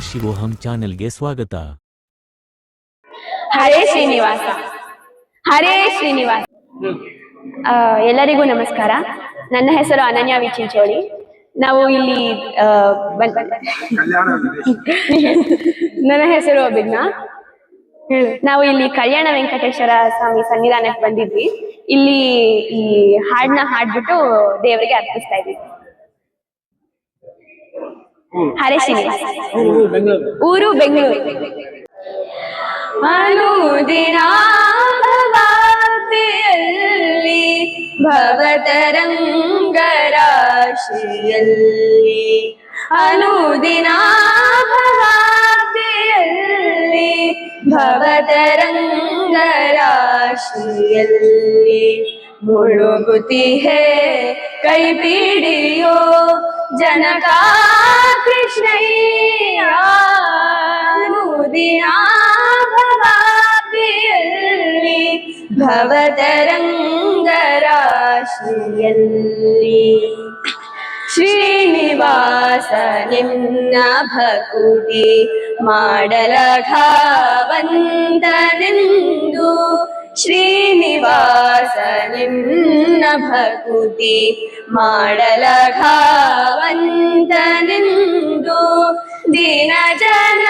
ಶಿವೋಹಂ ಚಾನೆಲ್ಗೆ ಸ್ವಾಗತ. ಹರೇ ಶ್ರೀನಿವಾಸ. ಹರೇ ಶ್ರೀನಿವಾಸ. ಎಲ್ಲರಿಗೂ ನಮಸ್ಕಾರ. ನನ್ನ ಹೆಸರು ಅನನ್ಯ ವಿಚಿಂಚೋಳಿ. ನಾವು ಇಲ್ಲಿ ನನ್ನ ಹೆಸರು ಅಭಿಜ್ಞ. ನಾವು ಇಲ್ಲಿ ಕಲ್ಯಾಣ ವೆಂಕಟೇಶ್ವರ ಸ್ವಾಮಿ ಸನ್ನಿಧಾನಕ್ಕೆ ಬಂದಿದ್ವಿ. ಇಲ್ಲಿ ಈ ಹಾಡನ್ನ ಹಾಡ್ಬಿಟ್ಟು ದೇವರಿಗೆ ಅರ್ಪಿಸ್ತಾ ಇದ್ವಿ. ಹರೇ ಶ್ರೀನಿವಾಸ. ಊರು ಬೆಂಗಳೂರು. ಅನುದಿನ ಭವಾಬ್ದಿಯಲ್ಲಿ ಭವತರಂಗ ರಾಶಿಯಲ್ಲಿ, ಅನುದಿನ ಭವಾಬ್ದಿಯಲ್ಲಿ ಭವತರಂಗ ರಾಶಿಯಲ್ಲಿ ಮುಳುಗುತ್ತಿಹೆ ಕೈ ಪಿಡಿಯೋ ಜನಕ ಕೃಷ್ಣಯ್ಯ. ಅನುದಿನ ಭವಾಬ್ದಿಯಲ್ಲಿ ಭವತರಂಗ ರಾಶಿಯಲ್ಲಿ ಶ್ರೀನಿವಾಸ ನಿನ್ನ ಭಕುತಿ ಮಾಡಲಘಾವಂತನೆಂದು, ಶ್ರೀನಿವಾಸ ನಿನ್ನ ಭಕುತಿ ಮಾಡಲಘಾವಂತನೆಂದು ದಿನ ಜನ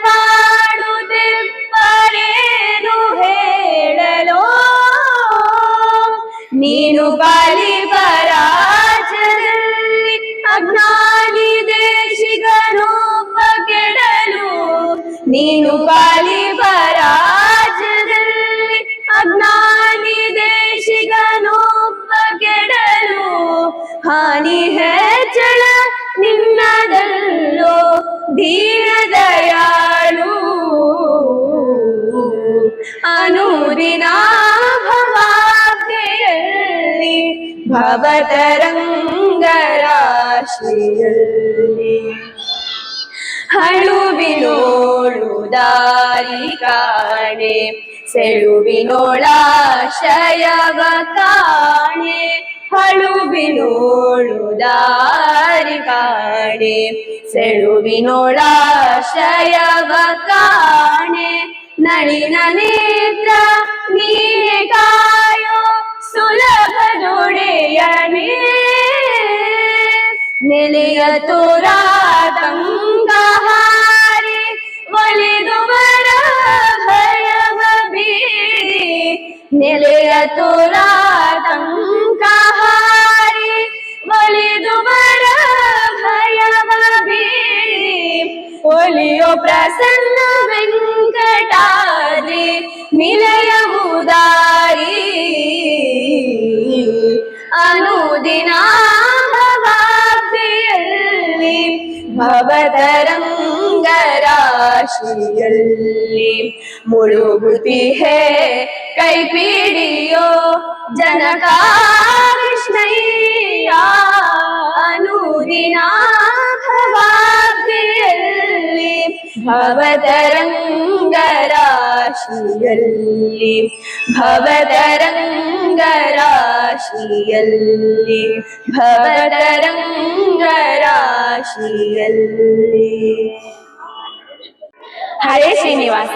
ಪಾಡುತ್ತಿಪ್ಪರೇನು ಹೇಳಲೋ. ನೀನು ಬಲಿಪರಾಜದಲ್ಲಿ ಅಜ್ಞಾನಿ ದೇಶಿಗನೊಬ್ಬ ಕೆಡಲು, ನೀನು ಬಲಿಪರಾಜದಲ್ಲಿ ಅಜ್ಞಾನಿ ದೇಶಿಗನೊಬ್ಬ ಕೆಡಲು, ಹಾನಿ ಹೆಚ್ಚಳ ನಿನ್ನದಲ್ಲೋ ದೀನ ದಯಾಳು. ಅನುದಿನ ಭವಾಬ್ದಿಯಲ್ಲಿ ಭವತರಂಗ ರಾಶಿಯಲ್ಲಿ ಹಳುವಿನೋಳು ದಾರಿ ಕಾಣೆ, ಸೆಳುವಿನೋಳಾಶಯವ ಕಾಣೆ. ಹಳುವಿನೋಳು ದಾರಿ ಕಾಣೆ, ಸೆಳುವಿನೋಳಾಶಯವ ಕಾಣೆ. ನಳಿನ ನೇತ್ರ ನೀನೆ ಕಾಯೋ ಸುಲಭ ಜೋಡೆಯನೇ, ನೆಲೆಯ ತೋರಾತಂಕಹಾರಿ ಒಲಿದುವರ ಭಯವ ಬೀರಿ, ನೆಲೆಯ ತೋರಾತಂಕಹಾರಿ ಒಲಿದುವರ ಭಯವ ಬೀರಿ, ಒಲಿಯೋ ಪ್ರಸನ್ನ ವೆಂಕಟಾದ್ರಿ ನಿಲಯ ಉದಾರಿ. ಅನುದಿನ ಭವಾಬ್ದಿಯಲ್ಲಿ ಭವತರಂಗ ರಾಶಿಯಲ್ಲಿ ಮುಳುಗುತ್ತಿಹೆ ಕೈ ಪಿಡಿಯೋ ಜನಕ ಕೃಷ್ಣಯ್ಯ. ಅನುದಿನ ಭವಾಬ್ದಿಯಲ್ಲಿ ಭವತರಂಗ ರಾಶಿಯಲ್ಲಿ ಭವತರಂಗ ರಾಶಿಯಲ್ಲಿ ಭವತರಂಗ ರಾಶಿಯಲ್ಲಿ. ಹರೇ ಶ್ರೀನಿವಾಸ.